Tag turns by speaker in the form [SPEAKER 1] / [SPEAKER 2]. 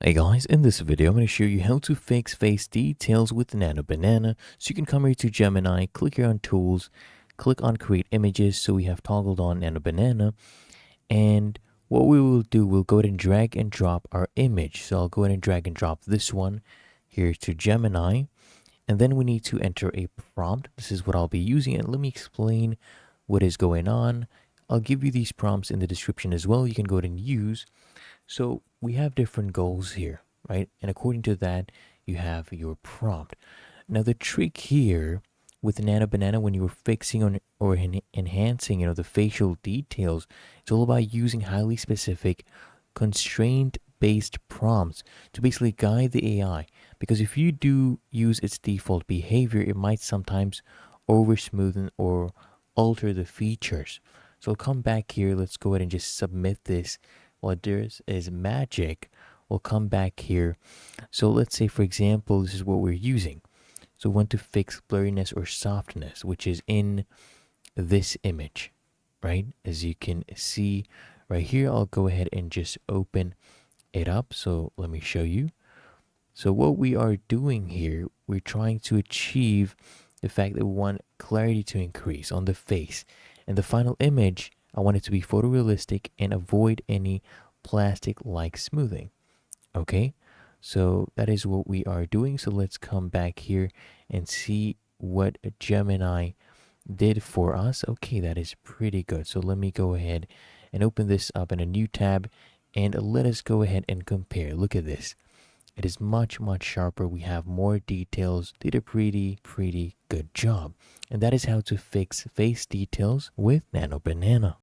[SPEAKER 1] Hey guys, in this video I'm going to show you how to fix face details with Nano Banana. So you can come here to Gemini, click here on Tools, click on Create Images. So we have toggled on Nano Banana. And what we will do, we'll go ahead and drag and drop our image. So I'll go ahead and drag and drop this one here to Gemini. And then we need to enter a prompt. This is what I'll be using. And let me explain what is going on. I'll give you these prompts in the description as well. You can go ahead and use. So we have different goals here, right? And according to that, you have your prompt. Now the trick here with Nano Banana when you're fixing on or enhancing, the facial details, it's all about using highly specific constraint-based prompts to basically guide the AI. Because if you do use its default behavior, it might sometimes over smoothen or alter the features. So I'll come back here. Let's go ahead and just submit this. What there's is magic. We'll come back here. So let's say, for example, this is what we're using. So we want to fix blurriness or softness, which is in this image, right? As you can see right here, I'll go ahead and just open it up. So let me show you. So what we are doing here, we're trying to achieve the fact that we want clarity to increase on the face. And the final image, I want it to be photorealistic and avoid any plastic-like smoothing. Okay, so that is what we are doing. So let's come back here and see what Gemini did for us. Okay, that is pretty good. So let me go ahead and open this up in a new tab and let us go ahead and compare. Look at this. It is much, much sharper. We have more details. Did a pretty good job. And that is how to fix face details with Nano Banana.